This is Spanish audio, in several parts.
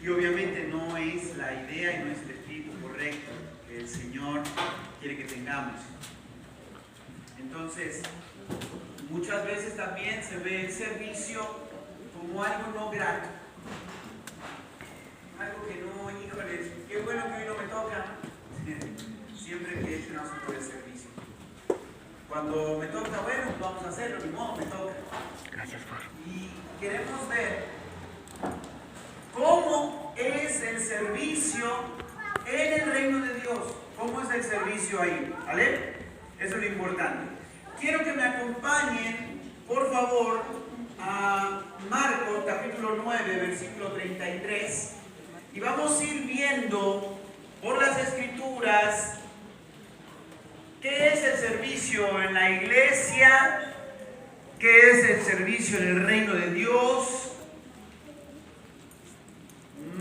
Y obviamente no es la idea y no es el espíritu correcto que el Señor quiere que tengamos. Entonces, muchas veces también se ve el servicio como algo no grato. Algo que no, híjoles, qué bueno que hoy no me toca. Siempre que es un asunto de servicio. Cuando me toca, bueno, vamos a hacerlo, ni modo, me toca. Gracias, por. Y queremos ver cómo es el servicio en el reino de Dios. ¿Cómo es el servicio ahí? ¿Vale? Eso es lo importante. Quiero que me acompañen, por favor, a Marcos capítulo 9, versículo 33. Y vamos a ir viendo por las Escrituras qué es el servicio en la iglesia, qué es el servicio en el reino de Dios.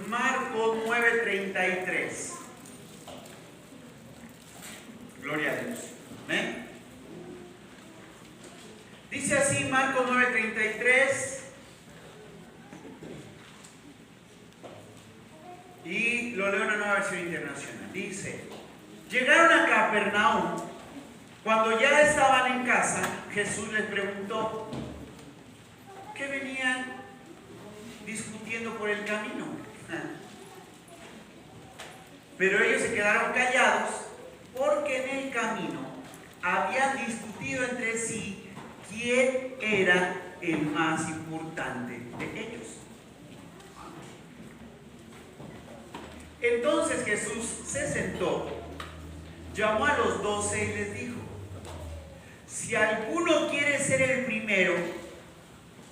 Marcos 9:33. Gloria a Dios. ¿Amén? Dice así Marcos 9:33. Y lo leo en una nueva versión internacional. Dice: llegaron a Capernaum. Cuando ya estaban en casa, Jesús les preguntó: ¿qué venían discutiendo por el camino? Pero ellos se quedaron callados porque en el camino habían discutido entre sí quién era el más importante de ellos. Entonces Jesús se sentó, llamó a los 12 y les dijo: si alguno quiere ser el primero,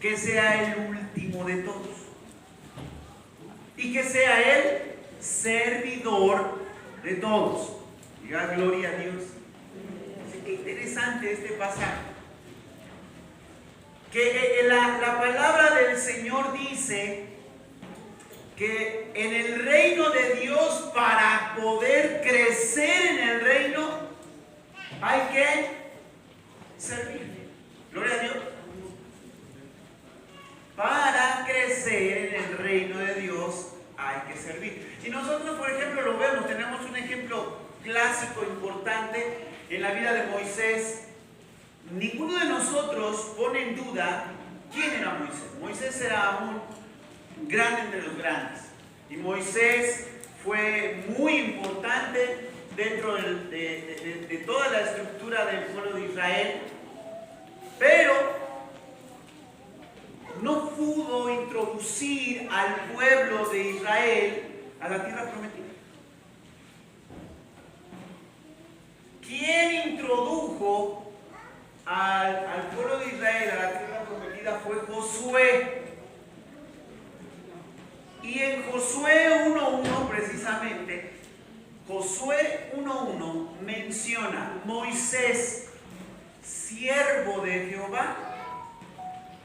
que sea el último de todos, y que sea el servidor de todos. Diga gloria a Dios. Qué interesante este pasaje. Que la palabra del Señor dice que en el reino de Dios, para poder crecer en el reino, hay que servir. Gloria a Dios. Para crecer en el reino de Dios hay que servir. Y nosotros, por ejemplo, lo vemos, tenemos un ejemplo clásico, importante en la vida de Moisés. Ninguno de nosotros pone en duda quién era Moisés. Moisés era un grande entre los grandes. Y Moisés fue muy importante dentro de toda la estructura del pueblo de Israel. Pero no pudo introducir al pueblo de Israel a la tierra prometida. ¿Quién introdujo al pueblo de Israel a la tierra prometida? Fue Josué. Y en Josué 1:1 precisamente, Josué 1:1 menciona Moisés, siervo de Jehová,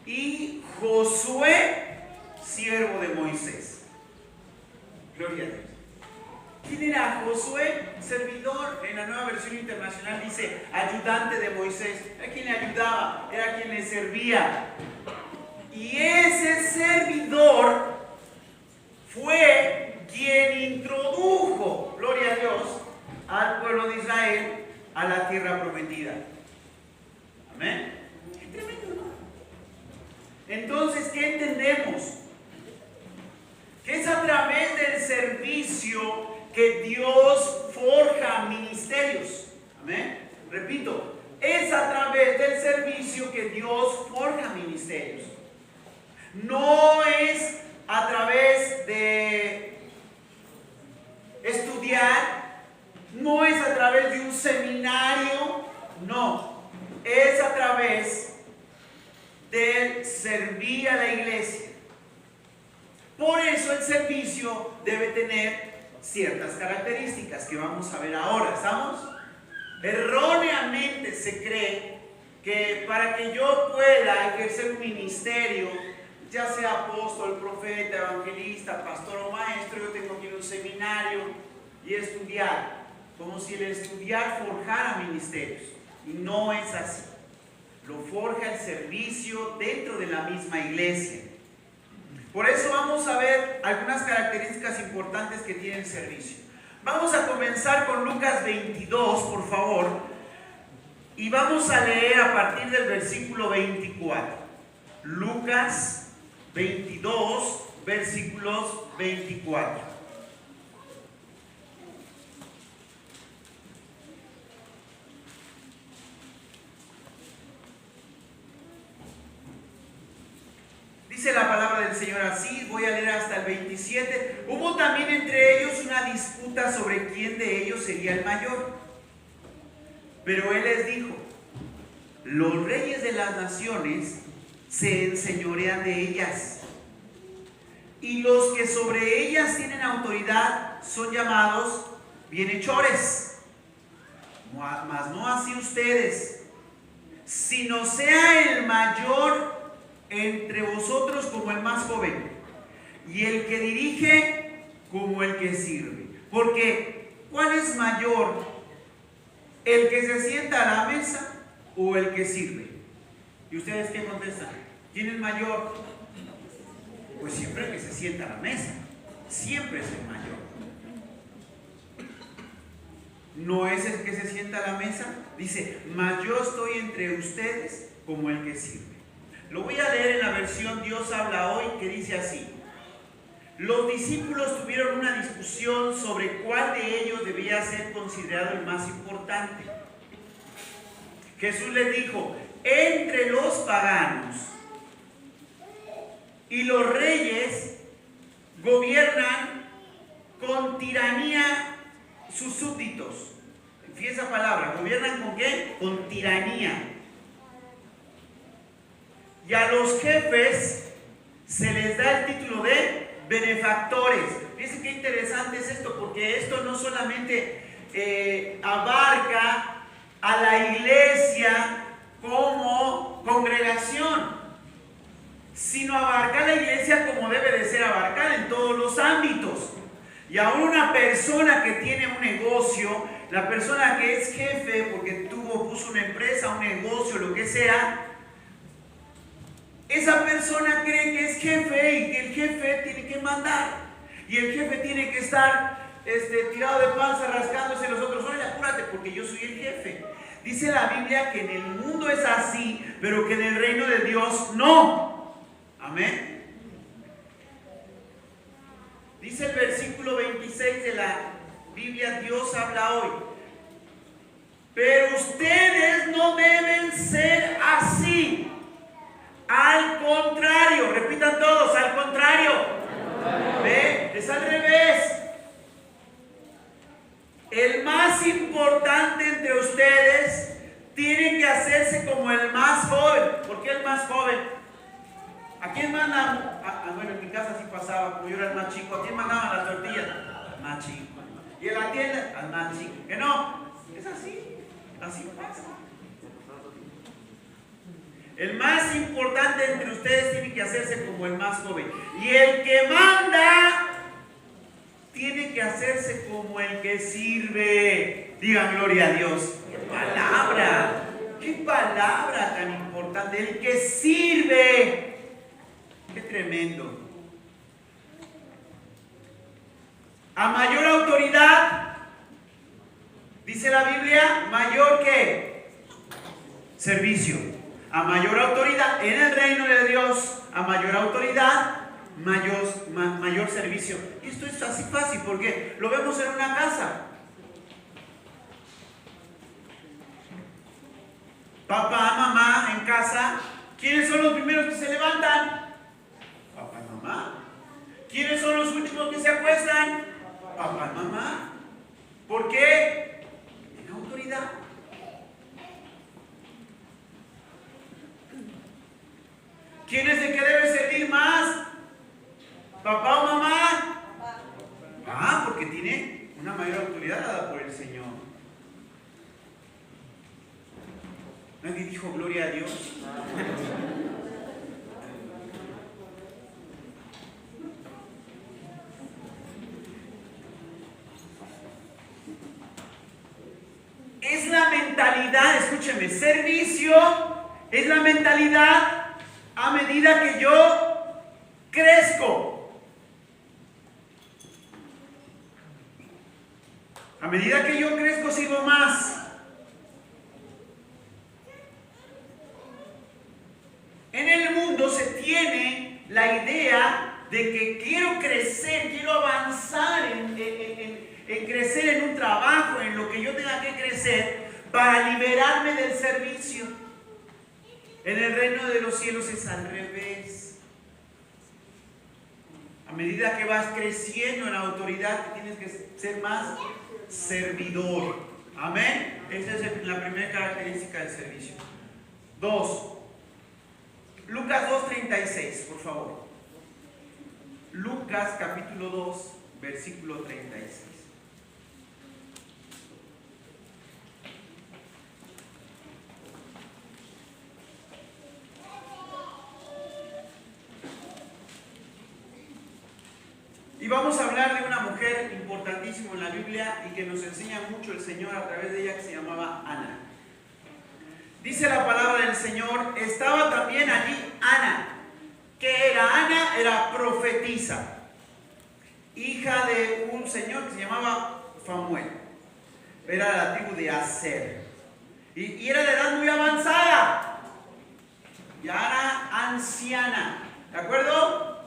y Josué, siervo de Moisés. Gloria a Dios. ¿Quién era Josué? Servidor. En la nueva versión internacional dice ayudante de Moisés. Era quien le ayudaba, era quien le servía. Y ese servidor fue quien introdujo, gloria a Dios, al pueblo de Israel a la tierra prometida. Amén. Qué tremendo, ¿no? Entonces, ¿qué entendemos? Que es a través del servicio que Dios forja ministerios. Amén. Repito, es a través del servicio que Dios forja ministerios. No es a través de estudiar, no es a través de un seminario, no, es a través de servir a la iglesia. Por eso el servicio debe tener ciertas características que vamos a ver ahora. ¿Estamos? Erróneamente se cree que para que yo pueda ejercer un ministerio, ya sea apóstol, profeta, evangelista, pastor o maestro, yo tengo que ir a un seminario y estudiar, como si el estudiar forjara ministerios. Y no es así. Lo forja el servicio dentro de la misma iglesia. Por eso vamos a ver algunas características características importantes que tiene el servicio. Vamos a comenzar con Lucas 22, por favor, y vamos a leer a partir del versículo 24. Lucas 22, versículos 24. Dice la palabra del Señor así, voy a leer hasta el 27. Hubo también entre ellos una disputa sobre quién de ellos sería el mayor. Pero él les dijo: los reyes de las naciones se enseñorean de ellas, y los que sobre ellas tienen autoridad son llamados bienhechores. Mas no así ustedes, sino sea el mayor entre vosotros como el más joven, y el que dirige como el que sirve. Porque ¿cuál es mayor, el que se sienta a la mesa o el que sirve? ¿Y ustedes qué contestan? ¿Quién es mayor? Pues siempre el que se sienta a la mesa, siempre es el mayor. ¿No es el que se sienta a la mesa? Dice: mas yo estoy entre ustedes como el que sirve. Lo voy a leer en la versión Dios habla hoy, que dice así: los discípulos tuvieron una discusión sobre cuál de ellos debía ser considerado el más importante. Jesús les dijo: entre los paganos y los reyes gobiernan con tiranía sus súbditos. Fíjense esa palabra, ¿gobiernan con qué? Con tiranía. Y a los jefes se les da el título de benefactores. Fíjense qué interesante es esto, porque esto no solamente abarca a la iglesia como congregación, sino abarca a la iglesia como debe de ser abarcada en todos los ámbitos. Y aún una persona que tiene un negocio, la persona que es jefe porque puso una empresa, un negocio, lo que sea, esa persona cree que es jefe y que el jefe tiene que mandar. Y el jefe tiene que estar tirado de panza, rascándose los otros. Oye, apúrate porque yo soy el jefe. Dice la Biblia que en el mundo es así, pero que en el reino de Dios no. Amén. Dice el versículo 26 de la Biblia, Dios habla hoy: pero ustedes no deben ser así. Al contrario, repitan todos, al contrario. ¿Ve? Es al revés. El más importante entre ustedes tiene que hacerse como el más joven. ¿Por qué el más joven? ¿A quién mandan? Bueno, en mi casa sí pasaba, como yo era el más chico. ¿A quién mandaban las tortillas? Al más chico. ¿Y en la tienda? Al más chico. ¿Que no? Es así. Así pasa. El más importante entre ustedes tiene que hacerse como el más joven. Y el que manda tiene que hacerse como el que sirve. Digan gloria a Dios. ¡Qué palabra! ¡Qué palabra tan importante! El que sirve. ¡Qué tremendo! A mayor autoridad, dice la Biblia, mayor que servicio. A mayor autoridad en el reino de Dios, a mayor autoridad, mayor servicio. Y esto es así fácil porque lo vemos en una casa. Papá, mamá en casa. ¿Quiénes son los primeros que se levantan? Papá y mamá. ¿Quiénes son los últimos que se acuestan? Papá y mamá. ¿Por qué? En autoridad. ¿Quién es el que debe servir más? ¿Papá o mamá? Porque tiene una mayor autoridad dada por el Señor. ¿Nadie dijo gloria a Dios? Es la mentalidad, escúcheme, servicio es la mentalidad a medida que yo crezco. A medida que yo crezco, sirvo más. En el mundo se tiene la idea de que quiero crecer, quiero avanzar en crecer en un trabajo, en lo que yo tenga que crecer para liberarme del servicio. En el reino de los cielos es al revés. A medida que vas creciendo en autoridad, tienes que ser más servidor. Amén. Esa es la primera característica del servicio. 2. Lucas 2:36, por favor. Lucas capítulo 2, versículo 36. Y vamos a hablar de una mujer importantísima en la Biblia y que nos enseña mucho el Señor a través de ella, que se llamaba Ana. Dice la palabra del Señor, estaba también allí Ana. ¿Qué era Ana? Era profetisa, hija de un señor que se llamaba Famuel. Era de la tribu de Aser. Y era de edad muy avanzada. Ya era anciana. ¿De acuerdo?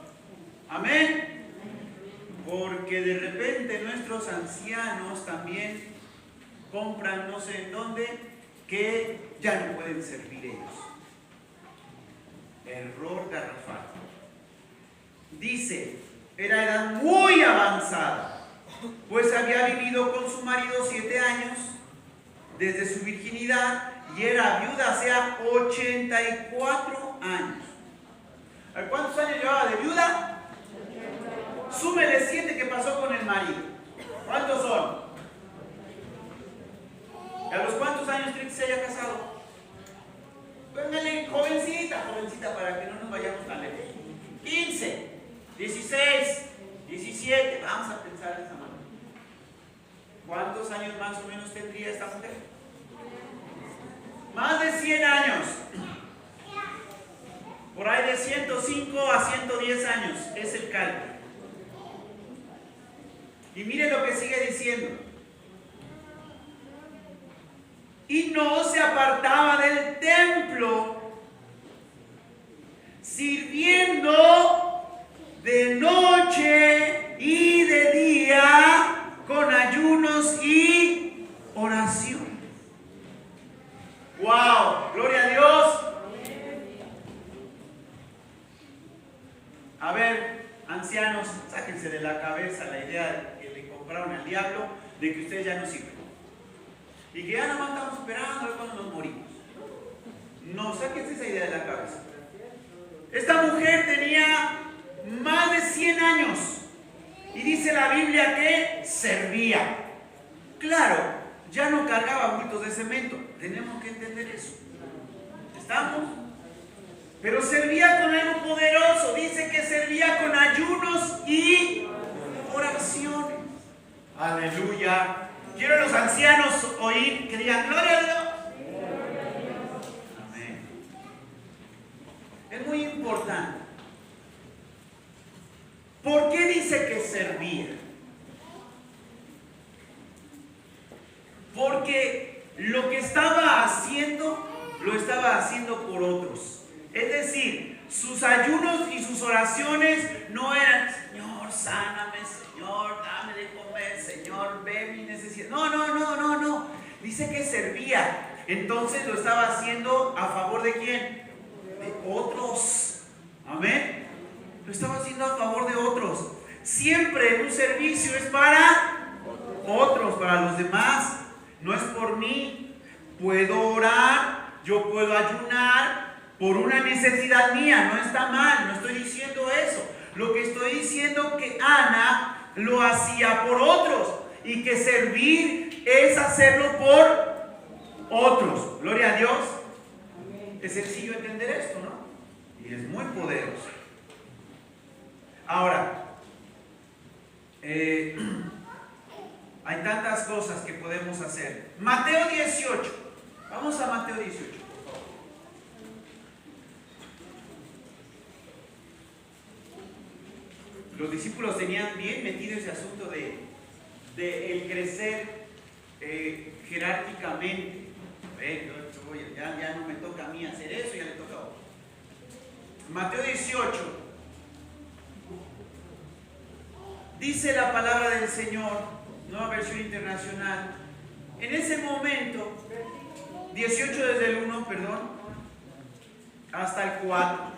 Amén. Porque de repente nuestros ancianos también compran no sé en dónde, que ya no pueden servir ellos. Error garrafal. Dice, era edad muy avanzada, pues había vivido con su marido 7 años desde su virginidad y era viuda hacía 84 años. ¿Cuántos años llevaba de viuda? Súmele 7 que pasó con el marido. ¿Cuántos son? ¿A los cuántos años creen que se haya casado? Póngale jovencita para que no nos vayamos tan lejos. 15, 16, 17. Vamos a pensar de esa manera. ¿Cuántos años más o menos tendría esta mujer? Más de 100 años. Por ahí de 105 a 110 años es el cálculo. Y mire lo que sigue diciendo. Y no se apartaba del templo, sirviendo de noche y de día con ayunos y oración. ¡Wow! ¡Gloria a Dios! A ver, ancianos, sáquense de la cabeza la idea que le compraron al diablo de que ustedes ya no sirven. Y que ya nada más estamos esperando a ver cuando nos morimos. No, sáquense esa idea de la cabeza. Esta mujer tenía más de 100 años. Y dice la Biblia que servía. Claro, ya no cargaba bultos de cemento. Tenemos que entender eso. ¿Estamos? Pero servía con algo poderoso. Dice que servía con ayunos y oraciones. Aleluya. Quiero a los ancianos oír que digan gloria a Dios. Amén. Es muy importante. ¿Por qué dice que servía? Porque lo que estaba haciendo, lo estaba haciendo por otros. Es decir, sus ayunos y sus oraciones no eran, Señor, sáname, Señor, dame de comer, Señor, ve mi necesidad. No. Dice que servía. Entonces lo estaba haciendo a favor de ¿quién? De otros. Amén. Lo estaba haciendo a favor de otros. Siempre un servicio es para otros, para los demás. No es por mí. Puedo orar, yo puedo ayunar por una necesidad mía. No está mal, no estoy diciendo eso. Lo que estoy diciendo es que Ana lo hacía por otros y que servir es hacerlo por otros. Gloria a Dios. Es sencillo entender esto, ¿no? Y es muy poderoso. Ahora, hay tantas cosas que podemos hacer. Mateo 18. Vamos a Mateo 18. Los discípulos tenían bien metido ese asunto de el crecer jerárquicamente. Ya no me toca a mí hacer eso, ya le toca a otro. Mateo 18. Dice la palabra del Señor, nueva versión internacional. En ese momento, 18 desde el 1, perdón, hasta el 4.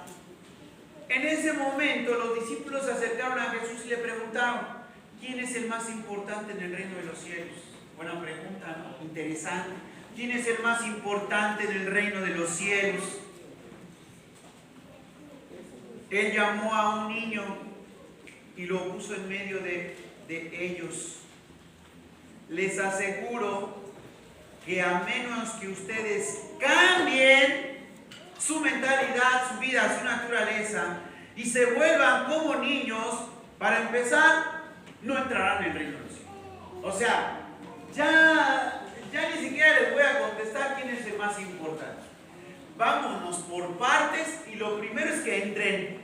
En ese momento los discípulos se acercaron a Jesús y le preguntaron: ¿quién es el más importante en el reino de los cielos? Buena pregunta, ¿no? Interesante. ¿Quién es el más importante en el reino de los cielos? Él llamó a un niño y lo puso en medio de ellos. Les aseguro que a menos que ustedes cambien su mentalidad, su vida, su naturaleza y se vuelvan como niños, para empezar, no entrarán en el reino de los cielos. O sea, ya ni siquiera les voy a contestar quién es el más importante. Vámonos por partes y lo primero es que entren.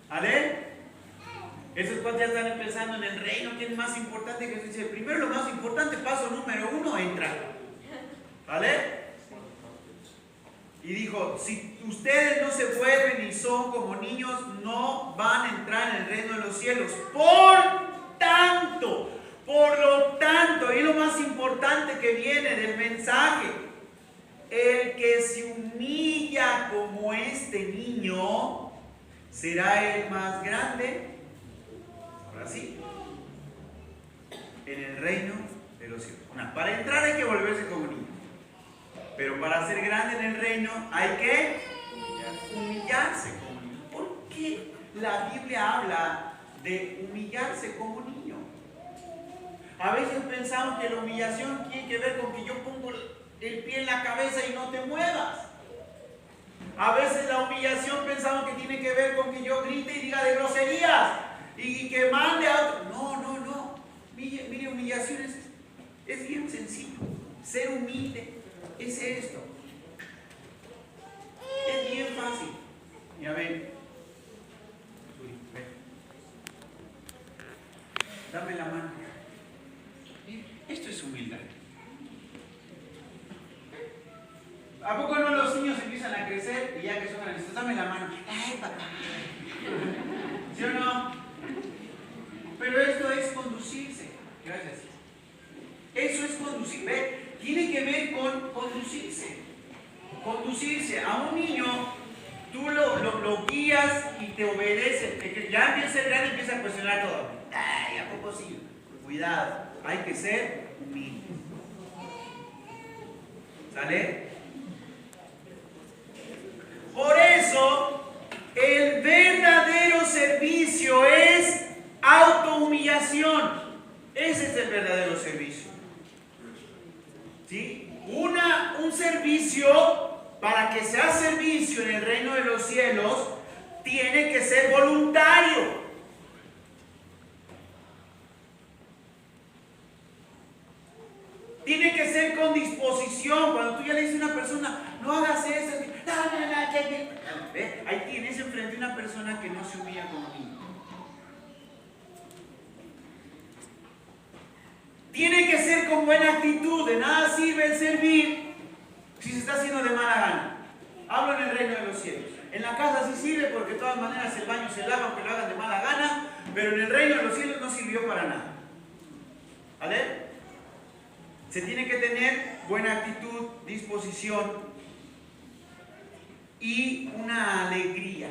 ¿Vale? Esos cuantos ya están empezando en el reino. ¿Quién es más importante? Jesús dice: primero lo más importante, paso número 1, entra. ¿Vale? Y dijo: si ustedes no se vuelven y son como niños, no van a entrar en el reino de los cielos. Por lo tanto, y lo más importante que viene del mensaje: el que se humilla como este niño será el más grande. Ahora sí, en el reino de los cielos. Para entrar hay que volverse como niño, pero para ser grande en el reino hay que humillarse como niño. ¿Por qué la Biblia habla de humillarse como niño? A veces pensamos que la humillación tiene que ver con que yo pongo el pie en la cabeza y no te muevas. A veces la humillación pensamos que tiene que ver con que yo grite y diga de groserías y que mande a otro. No. Mire, humillación es bien sencillo. Ser humilde es esto. Es bien fácil. Ya ven. Dame la mano. Esto es humildad. ¿A poco no los niños empiezan a crecer y ya que son grandes? Dame la mano. ¡Ay, papá! ¿Sí o no? Pero esto es conducirse. Gracias. Eso es conducir. ¿Ve? Tiene que ver con conducirse. Conducirse. A un niño, tú lo guías y te obedece. Que ya empieza a ser grande y empieza a cuestionar todo. ¡Ay, a poco sí! Cuidado. Hay que ser humilde. ¿Sale? Por eso, el verdadero servicio es autohumillación. Ese es el verdadero servicio. ¿Sí? Un servicio, para que sea servicio en el reino de los cielos, tiene que ser voluntario. Tiene que ser con disposición. Cuando tú ya le dices a una persona: no hagas eso, ¿ve? Ahí tienes enfrente a una persona que no se humilla como niño. Tiene que ser con buena actitud. De nada sirve el servir si se está haciendo de mala gana. Hablo en el reino de los cielos. En la casa sí sirve, porque de todas maneras el baño se lava aunque lo hagan de mala gana, pero en el reino de los cielos no sirvió para nada. ¿Vale? Se tiene que tener buena actitud, disposición y una alegría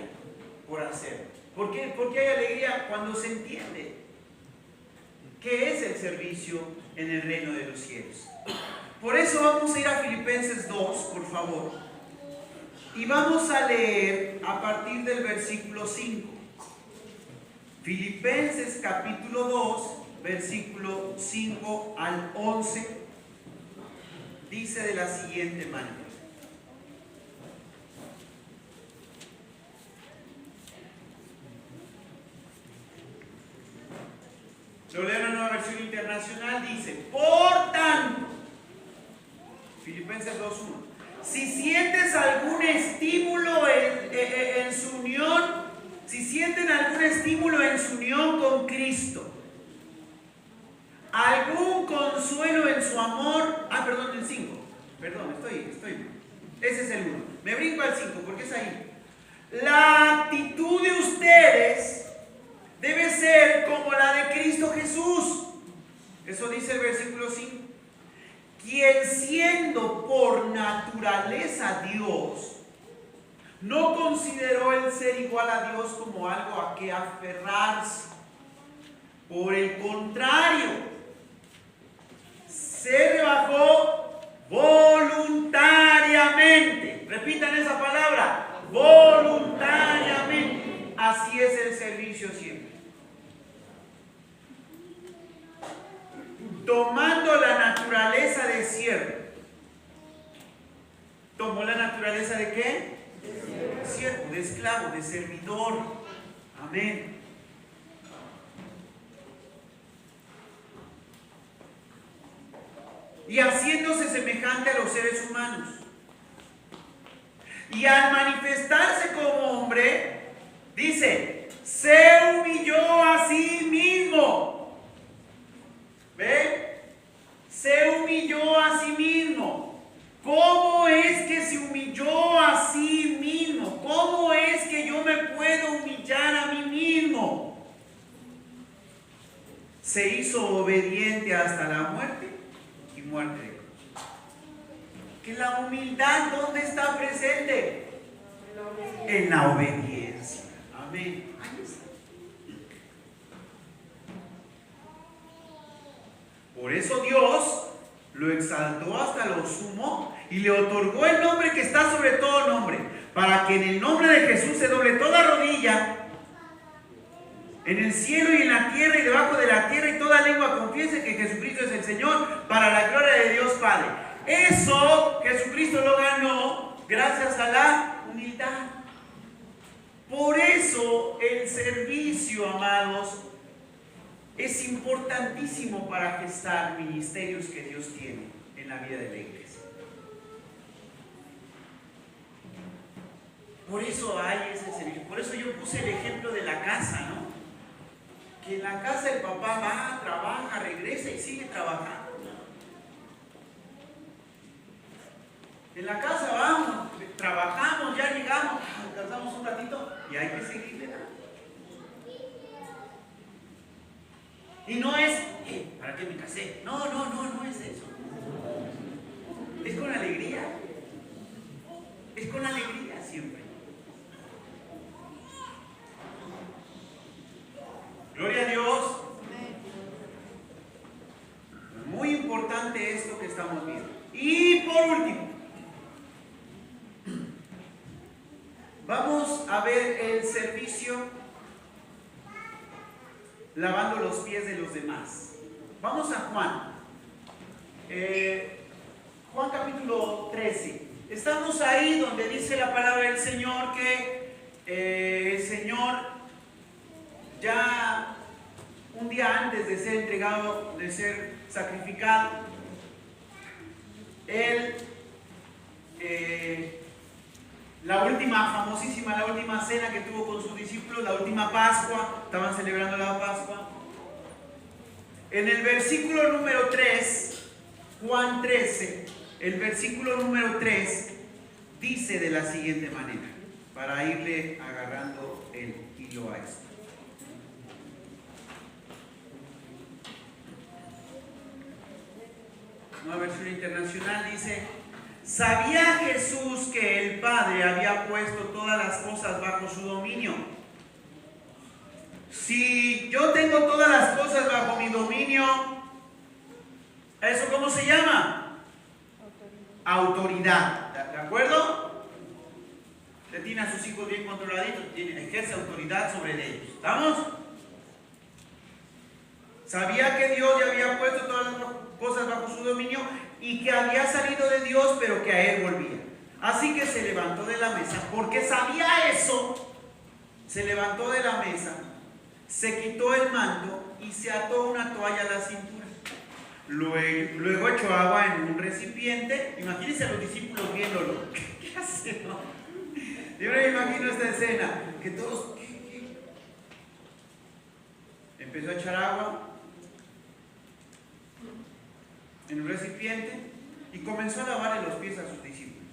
por hacerlo. ¿Por qué? Porque hay alegría cuando se entiende qué es el servicio en el reino de los cielos. Por eso vamos a ir a Filipenses 2, por favor. Y vamos a leer a partir del versículo 5. Filipenses capítulo 2, versículo 5 al 11. Dice de la siguiente manera: lo leo en la nueva versión internacional. Dice: por tanto, Filipenses 2:1, si sientes algún estímulo en su unión, si sienten algún estímulo en su unión con Cristo, algún consuelo en amor. Perdón, el 5. Perdón, estoy. Ese es el 1. Me brinco al 5 porque es ahí. La actitud de ustedes debe ser como la de Cristo Jesús. Eso dice el versículo 5. Quien siendo por naturaleza Dios, no consideró el ser igual a Dios como algo a que aferrarse. Por el contrario, se rebajó voluntariamente. Repitan esa palabra, voluntariamente. Así es el servicio siempre. Tomando la naturaleza de siervo. ¿Tomó la naturaleza de qué? De siervo, de esclavo, de servidor. Amén. Y haciéndose semejante a los seres humanos. Y al manifestarse como hombre, dice, se humilló a sí mismo. ¿Ve? Se humilló a sí mismo. ¿Cómo es que se humilló a sí mismo? ¿Cómo es que yo me puedo humillar a mí mismo? Se hizo obediente hasta la muerte y muerte de cruz. Que la humildad, ¿dónde está presente? En la obediencia. Amén. Ahí está. Por eso Dios lo exaltó hasta lo sumo y le otorgó el nombre que está sobre todo nombre, para que en el nombre de Jesús se doble toda rodilla, en el cielo y en la tierra y debajo de la tierra, y toda lengua confiese que Jesucristo es el Señor, para la gloria de Dios Padre. Eso Jesucristo lo ganó gracias a la humildad. Por eso el servicio, amados, es importantísimo para gestar ministerios que Dios tiene en la vida de la iglesia. Por eso hay ese servicio. Por eso yo puse el ejemplo de la casa, ¿no? Que en la casa el papá va, trabaja, regresa y sigue trabajando. En la casa vamos, trabajamos, ya llegamos, descansamos un ratito y hay que seguirle dando. Y no es, ¿para qué me casé? No es eso. Es con alegría. Es con alegría siempre. Gloria a Dios. Muy importante esto que estamos viendo. Y por último, vamos a ver el servicio lavando los pies de los demás. Vamos a Juan. Juan capítulo 13. Estamos ahí donde dice la palabra del Señor que el Señor ya un día antes de ser entregado, de ser sacrificado, Él, la última cena que tuvo con sus discípulos, la última Pascua, estaban celebrando la Pascua. En el versículo número 3, Juan 13, el versículo número 3 dice de la siguiente manera, para irle agarrando el hilo a esto. Nueva versión internacional dice: ¿sabía Jesús que el Padre había puesto todas las cosas bajo su dominio? Si yo tengo todas las cosas bajo mi dominio, ¿eso cómo se llama? Autoridad. ¿De acuerdo? Usted tiene a sus hijos bien controladitos, ejerce autoridad sobre ellos. ¿Estamos? Sabía que Dios ya había puesto todas las cosas bajo su dominio y que había salido de Dios, pero que a Él volvía. Así que se levantó de la mesa, porque sabía eso. Se levantó de la mesa, se quitó el manto y se ató una toalla a la cintura. Luego echó agua en un recipiente. Imagínense a los discípulos viéndolo. ¿Qué hace, no? Yo me imagino esta escena, que todos... Empezó a echar agua. en un recipiente y comenzó a lavarle los pies a sus discípulos.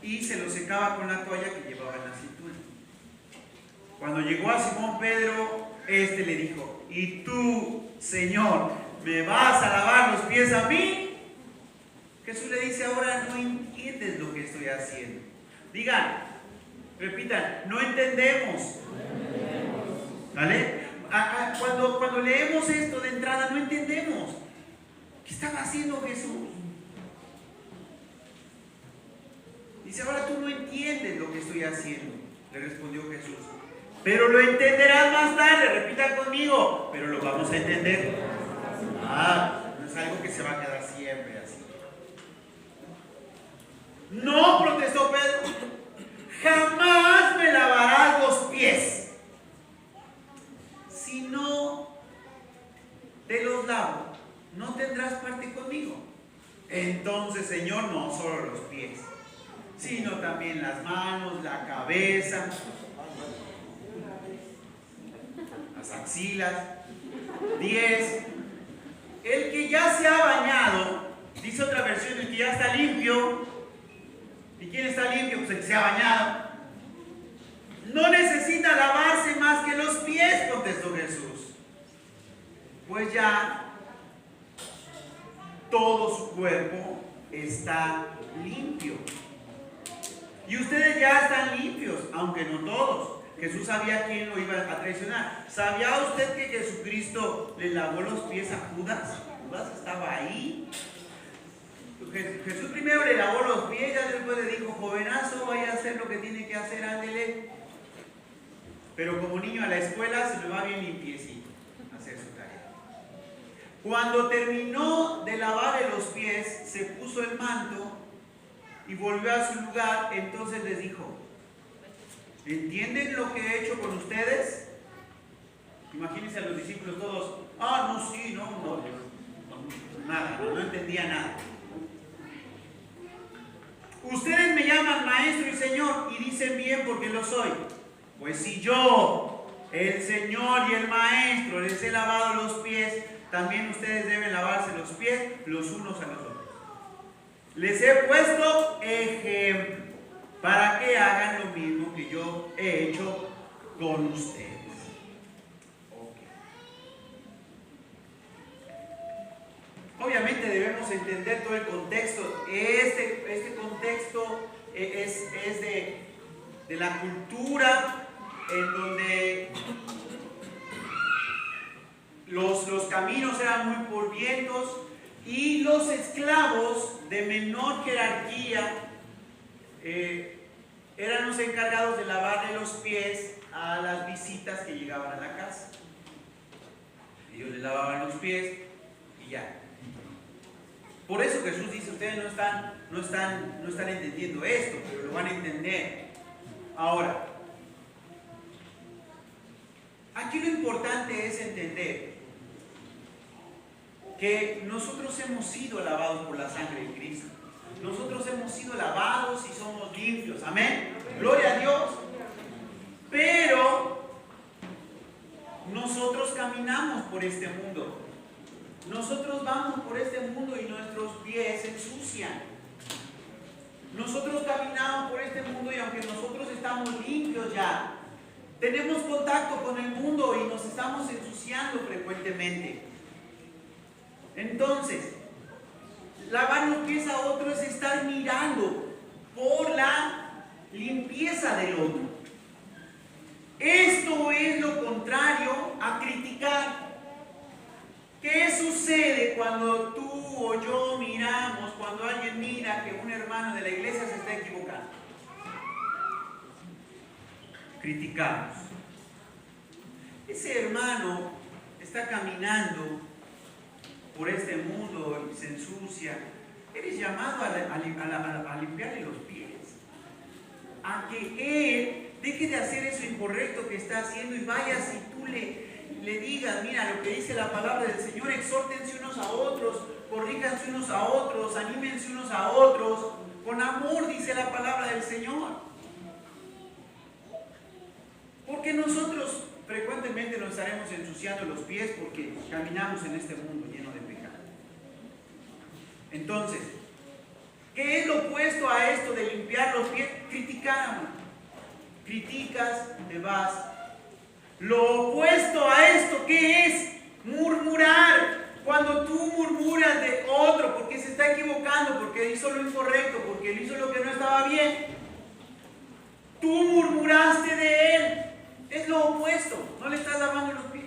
Y se los secaba con la toalla que llevaba en la cintura. Cuando llegó a Simón Pedro, este le dijo: ¿y tú, Señor, me vas a lavar los pies a mí? Jesús le dice: ahora no entiendes lo que estoy haciendo. Digan, repitan, no entendemos. ¿Vale? Cuando leemos esto de entrada no entendemos. ¿Qué estaba haciendo Jesús? Dice: ahora tú no entiendes lo que estoy haciendo. Le respondió Jesús: pero lo entenderás más tarde. Repitan conmigo: pero lo vamos a entender. No es algo que se va a quedar siempre así. No, protestó Pedro, jamás me lavarás los pies. Si no te los lavo, no tendrás parte conmigo. Entonces, Señor, no solo los pies, sino también las manos, la cabeza, las axilas. 10. El que ya se ha bañado, dice otra versión, el que ya está limpio. ¿Y quién está limpio? Pues el que se ha bañado. No necesita lavarse más que los pies, contestó Jesús, pues ya todo su cuerpo está limpio. Y ustedes ya están limpios, aunque no todos. Jesús sabía quién lo iba a traicionar. ¿Sabía usted que Jesucristo le lavó los pies a Judas? Judas estaba ahí. Jesús primero le lavó los pies, ya después le dijo: jovenazo, vaya a hacer lo que tiene que hacer, ándele. Pero como niño a la escuela se me va bien limpiecito a hacer su tarea. Cuando terminó de lavarle los pies, se puso el manto y volvió a su lugar. Entonces les dijo: ¿entienden lo que he hecho con ustedes? Imagínense a los discípulos todos: no, sí, no, nada, no entendía nada. Ustedes me llaman maestro y señor, y dicen bien porque lo soy. Pues si yo, el Señor y el Maestro, les he lavado los pies, también ustedes deben lavarse los pies los unos a los otros. Les he puesto ejemplo para que hagan lo mismo que yo he hecho con ustedes. Obviamente debemos entender todo el contexto. Este contexto es de la cultura en donde los caminos eran muy polvorientos y los esclavos de menor jerarquía eran los encargados de lavarle los pies a las visitas que llegaban a la casa. Ellos le lavaban los pies y ya. Por eso Jesús dice: ustedes no están entendiendo esto, pero lo van a entender. Ahora, aquí lo importante es entender que nosotros hemos sido lavados por la sangre de Cristo. Nosotros hemos sido lavados y somos limpios. Amén. Gloria a Dios. Pero nosotros caminamos por este mundo. Nosotros vamos por este mundo y nuestros pies se ensucian. Nosotros caminamos por este mundo y aunque nosotros estamos limpios ya, tenemos contacto con el mundo y nos estamos ensuciando frecuentemente. Entonces, lavar los pies a otro es estar mirando por la limpieza del otro. Esto es lo contrario a criticar. ¿Qué sucede cuando tú o yo miramos, cuando alguien mira que un hermano de la iglesia se está equivocando? Criticamos. Ese hermano está caminando por este mundo y se ensucia. Eres llamado a limpiarle los pies, a que él deje de hacer eso incorrecto que está haciendo y vayas y tú le digas: mira lo que dice la palabra del Señor, exhórtense unos a otros, corríjanse unos a otros, anímense unos a otros, con amor, dice la palabra del Señor. Porque nosotros frecuentemente nos estaremos ensuciando los pies porque caminamos en este mundo lleno de pecado. Entonces, ¿qué es lo opuesto a esto de limpiar los pies? Criticar, amor. Criticas, te vas. Lo opuesto a esto, ¿qué es? Murmurar. Cuando tú murmuras de otro porque se está equivocando, porque hizo lo incorrecto, porque hizo lo que no estaba bien, tú murmuraste de él. Es lo opuesto. No le estás lavando los pies.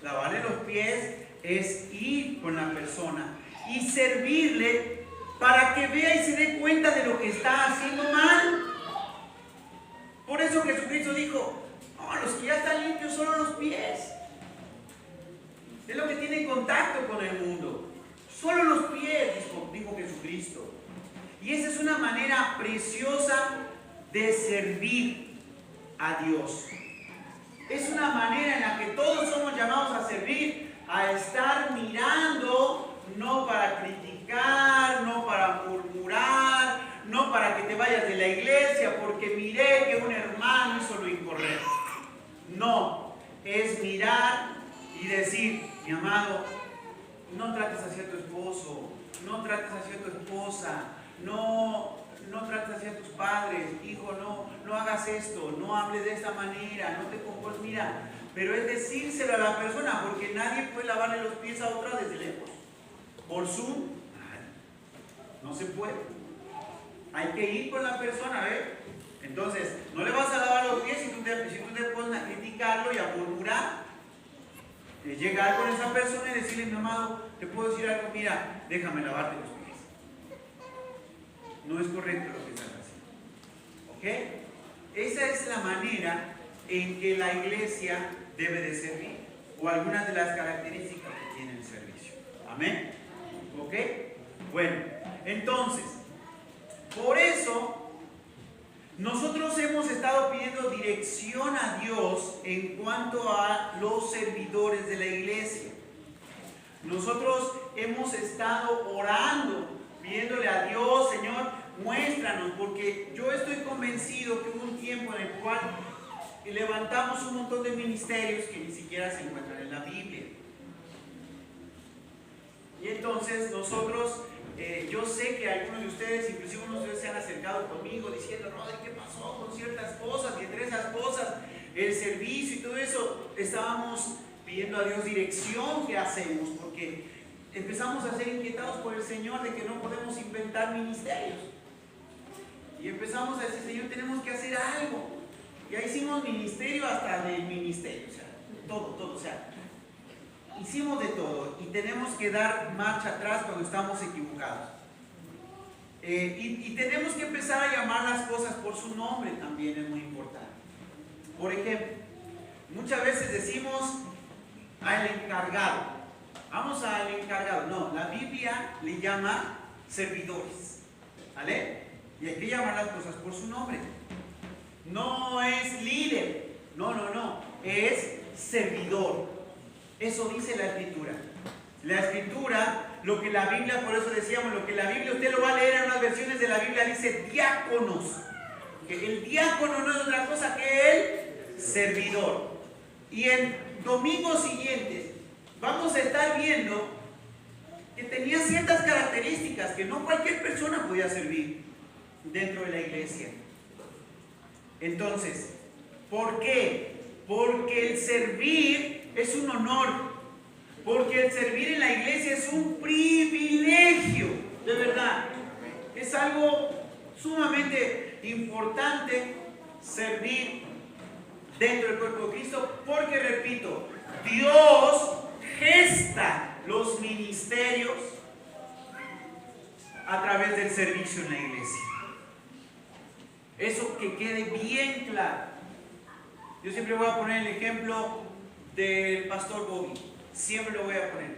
Lavarle los pies es ir con la persona y servirle para que vea y se dé cuenta de lo que está haciendo mal. Por eso Jesucristo dijo, no, los que ya están limpios son los pies. Es lo que tiene contacto con el mundo. Solo los pies, dijo Jesucristo. Y esa es una manera preciosa de servir a Dios. Es una manera en la que todos somos llamados a servir, a estar mirando, no para criticar, no para murmurar, no para que te vayas de la iglesia porque miré que un hermano hizo lo incorrecto. No, es mirar y decir, mi amado, no trates así a tu esposo, no trates así a tu esposa, no trates así a tus padres, hijo, no hagas esto, no hables de esta manera, no te comportes, mira, pero es decírselo a la persona, porque nadie puede lavarle los pies a otra desde lejos. Por Zoom, no se puede. Hay que ir con la persona, ¿ves? Entonces, no le vas a lavar los pies si tú te pones a criticarlo y a murmurar. Llegar con esa persona y decirle, mi amado, te puedo decir algo, mira, déjame lavarte los pies. No es correcto lo que estás haciendo. ¿Ok? Esa es la manera en que la iglesia debe de servir, o algunas de las características que tiene el servicio. Amén. ¿Ok? Bueno, entonces, por eso nosotros hemos estado pidiendo dirección a Dios en cuanto a los servidores de la iglesia. Nosotros hemos estado orando, pidiéndole a Dios, Señor, muéstranos, porque yo estoy convencido que hubo un tiempo en el cual levantamos un montón de ministerios que ni siquiera se encuentran en la Biblia. Y entonces nosotros, yo sé que algunos de ustedes, inclusive unos de ustedes se han acercado conmigo diciendo, Rodri, ¿qué pasó con ciertas cosas? Y entre esas cosas, el servicio y todo eso, estábamos pidiendo a Dios dirección, ¿qué hacemos? Porque empezamos a ser inquietados por el Señor de que no podemos inventar ministerios. Y empezamos a decir, Señor, tenemos que hacer algo. Ya hicimos ministerio hasta del ministerio, o sea, todo, o sea, hicimos de todo y tenemos que dar marcha atrás cuando estamos equivocados. Y tenemos que empezar a llamar las cosas por su nombre, también es muy importante. Por ejemplo, muchas veces decimos al encargado. Vamos al encargado. No, la Biblia le llama servidores. ¿Vale? Y hay que llamar las cosas por su nombre. No es líder. No. Es servidor. Eso dice la Escritura. La Escritura, lo que la Biblia, por eso decíamos, lo que la Biblia, usted lo va a leer en unas versiones de la Biblia, dice diáconos. Que el diácono no es otra cosa que el servidor. Y en domingos siguientes vamos a estar viendo que tenía ciertas características que no cualquier persona podía servir dentro de la iglesia. Entonces, ¿por qué? Porque el servir es un honor. Porque el servir en la iglesia es un privilegio, de verdad. Es algo sumamente importante servir dentro del cuerpo de Cristo, porque, repito, Dios gesta los ministerios a través del servicio en la iglesia. Eso que quede bien claro. Yo siempre voy a poner el ejemplo del pastor Bobby. Siempre lo voy a poner.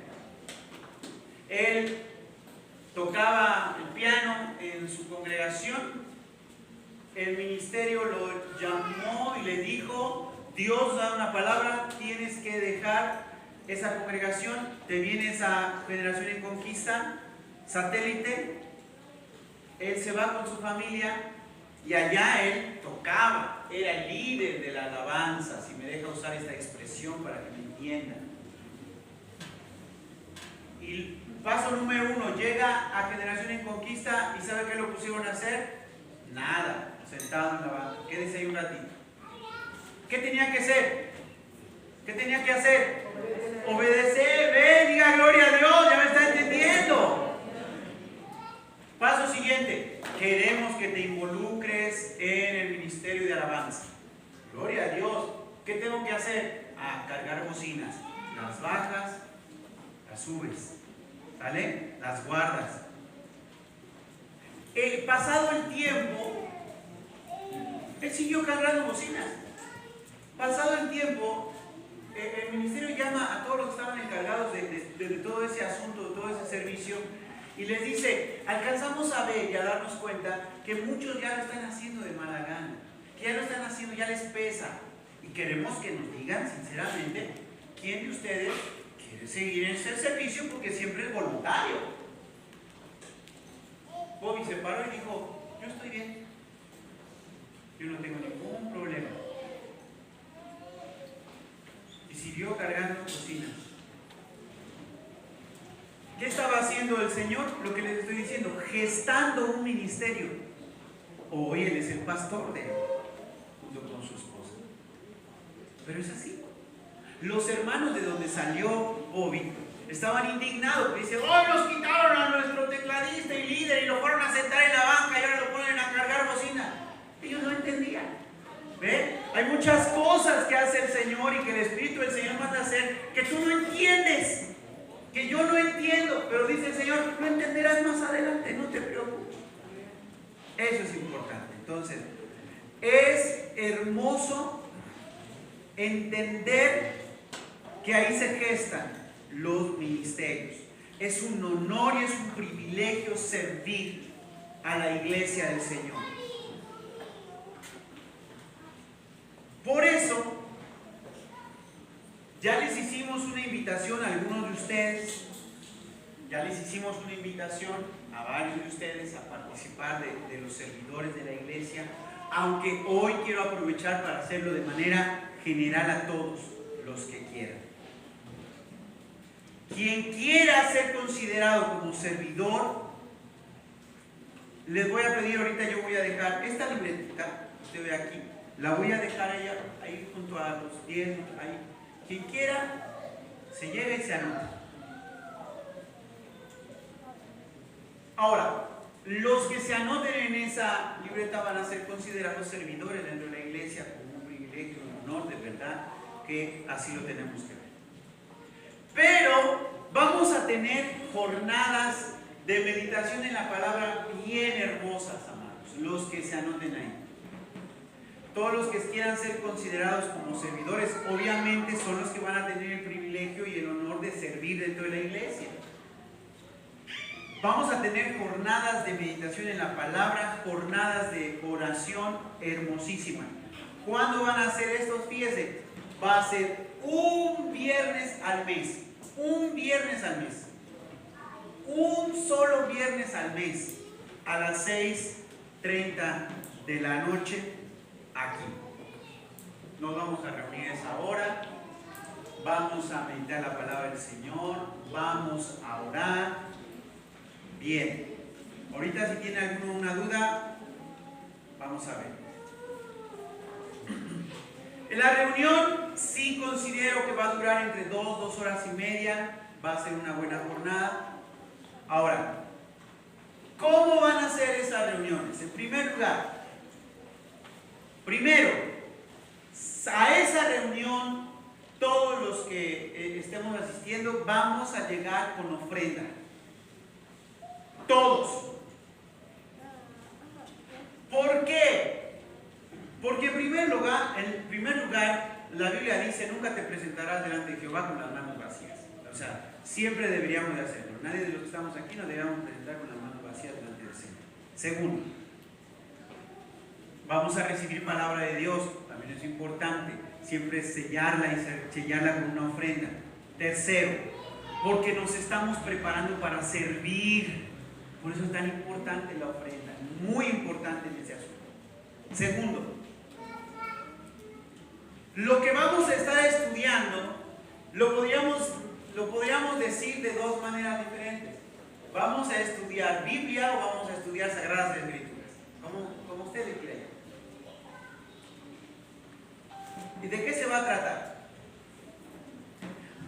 Él tocaba el piano en su congregación. El ministerio lo llamó y le dijo, Dios da una palabra, tienes que dejar esa congregación, te vienes a Generación en Conquista, Satélite. Él se va con su familia y allá él tocaba, era el líder de la alabanza, si me deja usar esta expresión para que me entiendan. Y Paso número 1, llega a Generación en Conquista y ¿sabe qué lo pusieron a hacer? Nada, sentado en la banca. Quédese ahí un ratito. ¿Qué tenía que hacer? ¿Qué tenía que hacer? Obedecer. Ven, diga gloria a Dios, ya me está entendiendo. Paso siguiente, queremos que te involucres en el ministerio de alabanza. Gloria a Dios. ¿Qué tengo que hacer? Cargar bocinas. Las bajas, las subes. ¿Sale? Las guardas. Pasado el tiempo, él siguió cargando bocinas. Pasado el tiempo, el ministerio llama a todos los que estaban encargados de todo ese asunto, de todo ese servicio, y les dice, alcanzamos a ver y a darnos cuenta que muchos ya lo están haciendo de mala gana, que ya lo están haciendo, ya les pesa, y queremos que nos digan sinceramente quién de ustedes quiere seguir en ese servicio porque siempre es voluntario. Bobby se paró y dijo, yo estoy bien, yo no tengo ningún problema. Y siguió cargando cocinas. ¿Qué estaba haciendo el Señor? Lo que les estoy diciendo, gestando un ministerio. Hoy Él es el pastor de él, junto con su esposa. Pero es así. Los hermanos de donde salió Bobby estaban indignados. Dicen, hoy nos quitaron a nuestro tecladista y líder y lo fueron a sentar en la banca y ahora lo ponen a cargar bocina. Ellos no entendían. ¿Ve? Hay muchas cosas que hace el Señor y que el Espíritu del Señor manda a hacer que tú no entiendes, que yo no entiendo, pero dice el Señor, lo entenderás más adelante, no te preocupes. Eso es importante. Entonces, es hermoso entender que ahí se gestan los ministerios. Es un honor y es un privilegio servir a la iglesia del Señor. Por eso, ya les hicimos una invitación a algunos de ustedes, ya les hicimos una invitación a varios de ustedes a participar de los servidores de la iglesia, aunque hoy quiero aprovechar para hacerlo de manera general a todos los que quieran. Quien quiera ser considerado como servidor, les voy a pedir ahorita, yo voy a dejar esta libretita, usted ve aquí, la voy a dejar ahí junto a los 10, ahí. Quien quiera, se lleve y se anota. Ahora, los que se anoten en esa libreta van a ser considerados servidores dentro de la iglesia como un privilegio, un honor, de verdad, que así lo tenemos que ver. Pero vamos a tener jornadas de meditación en la palabra bien hermosas, amados, los que se anoten ahí. Todos los que quieran ser considerados como servidores, obviamente son los que van a tener el privilegio y el honor de servir dentro de la iglesia. Vamos a tener jornadas de meditación en la palabra, jornadas de oración hermosísimas. ¿Cuándo van a hacer estos? Fíjense, va a ser un viernes al mes. Un viernes al mes. Un solo viernes al mes. A las 6:30 de la noche. Aquí. Nos vamos a reunir a esa hora. Vamos a meditar la palabra del Señor. Vamos a orar. Bien. Ahorita si tiene alguna duda, vamos a ver. En la reunión sí considero que va a durar entre 2 horas y media. Va a ser una buena jornada. Ahora, ¿cómo van a ser esas reuniones? En primer lugar, primero, a esa reunión, todos los que estemos asistiendo, vamos a llegar con ofrenda. Todos. ¿Por qué? Porque en primer lugar, la Biblia dice, nunca te presentarás delante de Jehová con las manos vacías. O sea, siempre deberíamos de hacerlo. Nadie de los que estamos aquí nos debemos presentar con las manos vacías delante del Señor. Segundo, vamos a recibir palabra de Dios, también es importante, siempre sellarla y sellarla con una ofrenda. Tercero, porque nos estamos preparando para servir, por eso es tan importante la ofrenda, muy importante en ese asunto. Segundo, lo que vamos a estar estudiando, lo podríamos decir de dos maneras diferentes. ¿Vamos a estudiar Biblia o vamos a estudiar Sagradas Escrituras? Como usted le quiera llamar. ¿Y de qué se va a tratar?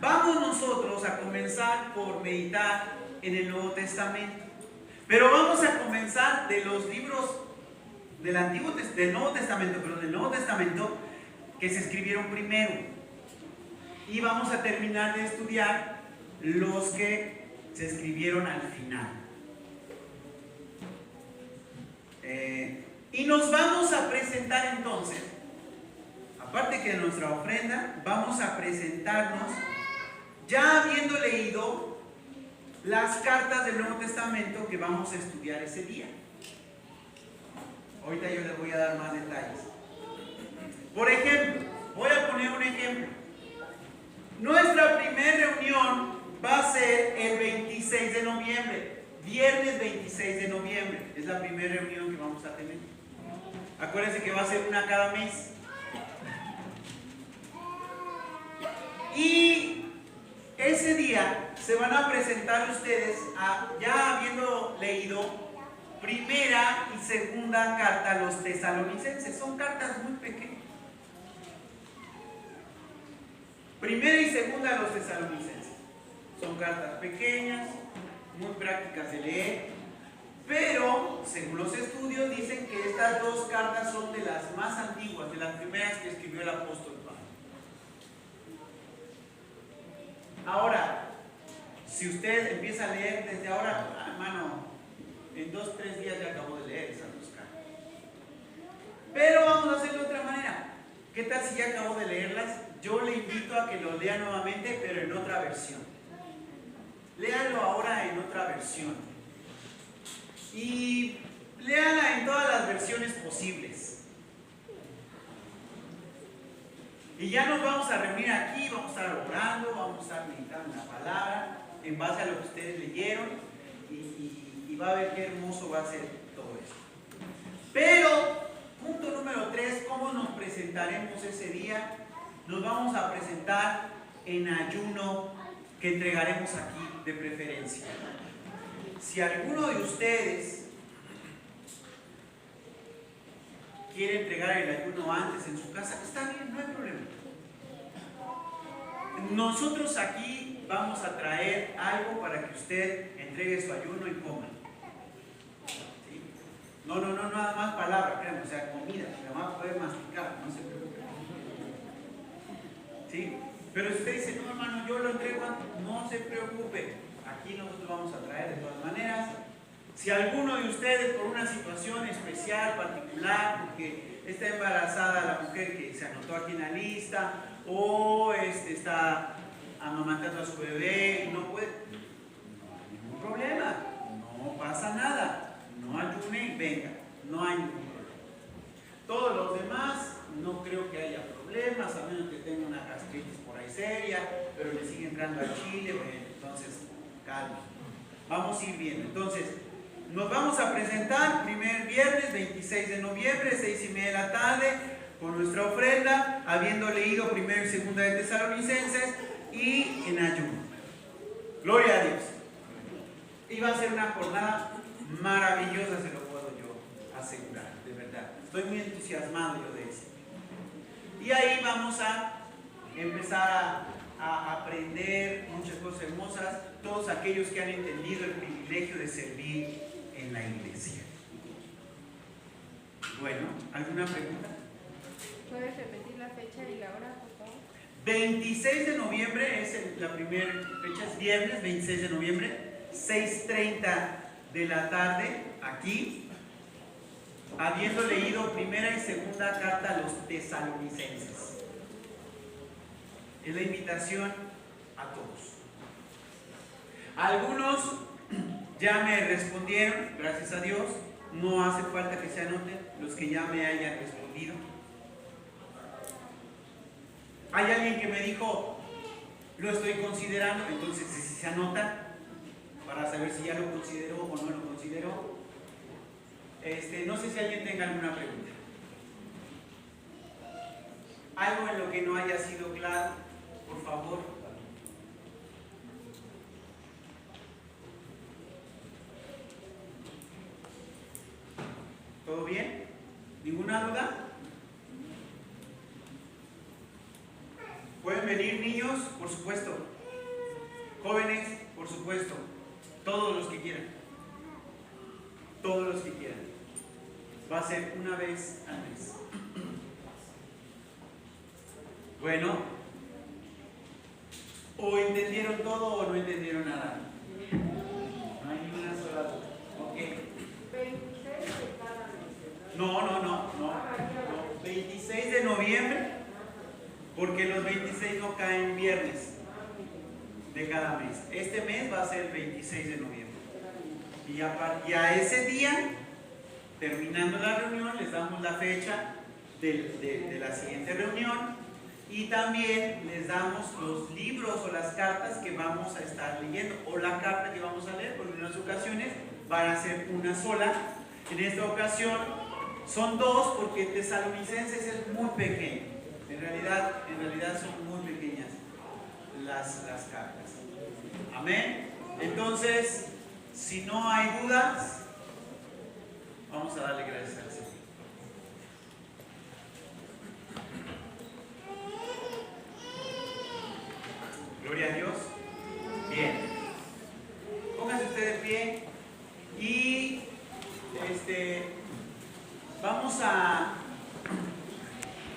Vamos nosotros a comenzar por meditar en el Nuevo Testamento. Pero vamos a comenzar de los libros del Nuevo Testamento, pero del Nuevo Testamento que se escribieron primero. Y vamos a terminar de estudiar los que se escribieron al final. Y nos vamos a presentar entonces, aparte que de nuestra ofrenda, vamos a presentarnos ya habiendo leído las cartas del Nuevo Testamento que vamos a estudiar ese día. Ahorita yo les voy a dar más detalles. Por ejemplo, voy a poner un ejemplo. Nuestra primera reunión va a ser el 26 de noviembre, viernes 26 de noviembre. Es la primera reunión que vamos a tener. Acuérdense que va a ser una cada mes. Y ese día se van a presentar ustedes, ya habiendo leído primera y segunda carta a los tesalonicenses. Son cartas muy pequeñas. Primera y segunda a los tesalonicenses. Son cartas pequeñas, muy prácticas de leer, pero según los estudios dicen que estas dos cartas son de las más antiguas, de las primeras que escribió el apóstol Pablo. Ahora, si usted empieza a leer desde ahora, hermano, en 2 o 3 días ya acabó de leer esas dos cartas. Pero vamos a hacerlo de otra manera. ¿Qué tal si ya acabó de leerlas? Yo le invito a que lo lea nuevamente, pero en otra versión. Léalo ahora en otra versión. Y léala en todas las versiones posibles. Y ya nos vamos a reunir aquí, vamos a estar orando, vamos a estar meditando la palabra en base a lo que ustedes leyeron y va a ver qué hermoso va a ser todo esto. Pero, punto número 3, ¿cómo nos presentaremos ese día? Nos vamos a presentar en ayuno que entregaremos aquí de preferencia. Si alguno de ustedes quiere entregar el ayuno antes en su casa, está bien, no hay problema. Nosotros aquí vamos a traer algo para que usted entregue su ayuno y coma. ¿Sí? No, nada más palabra, créanme, o sea, comida, que va a poder masticar, no se preocupe. ¿Sí? Pero si usted dice, no hermano, yo lo entrego antes, no se preocupe. Aquí nosotros vamos a traer de todas maneras. Si alguno de ustedes por una situación especial, particular, porque está embarazada la mujer que se anotó aquí en la lista, o está amamantando a su bebé y no puede, no hay ningún problema, no pasa nada, no ayune y venga, no hay ningún problema. Todos los demás no creo que haya problemas, a menos que tenga una gastritis por ahí seria, pero le sigue entrando al chile, bueno, entonces calma. Vamos a ir viendo. Entonces, nos vamos a presentar primer viernes 26 de noviembre, 6:30 de la tarde, con nuestra ofrenda, habiendo leído primero y segunda de Tesalonicenses y en ayuno. Gloria a Dios. Y va a ser una jornada maravillosa, se lo puedo yo asegurar, de verdad. Estoy muy entusiasmado yo de eso. Y ahí vamos a empezar a aprender muchas cosas hermosas, todos aquellos que han entendido el privilegio de servir en la iglesia. Bueno, ¿alguna pregunta? ¿Puedes repetir la fecha y la hora, por favor? 26 de noviembre es la primera fecha, es viernes 26 de noviembre, 6:30 de la tarde, aquí, habiendo leído primera y segunda carta a los tesalonicenses. Es la invitación a todos. Algunos ya me respondieron, gracias a Dios, no hace falta que se anoten los que ya me hayan respondido. Hay alguien que me dijo, lo estoy considerando, entonces si se anota para saber si ya lo consideró o no lo consideró. No sé si alguien tenga alguna pregunta. Algo en lo que no haya sido claro, por favor. bien? ¿Ninguna duda? ¿Pueden venir niños? Por supuesto. Jóvenes, por supuesto. Todos los que quieran. Todos los que quieran. Va a ser una vez al mes. Bueno, ¿o entendieron todo o no entendieron nada? No hay ninguna sola duda. Ok. 26 de cada mes. No. 26 de noviembre, porque los 26 no caen viernes de cada mes. Este mes va a ser el 26 de noviembre. Y a ese día, terminando la reunión, les damos la fecha de la siguiente reunión y también les damos los libros o las cartas que vamos a estar leyendo o la carta que vamos a leer, porque en otras ocasiones van a ser una sola. En esta ocasión son dos porque Tesalonicenses es muy pequeño. En realidad son muy pequeñas las cartas. Amén. Entonces, si no hay dudas, vamos a darle gracias al Señor. Gloria a Dios.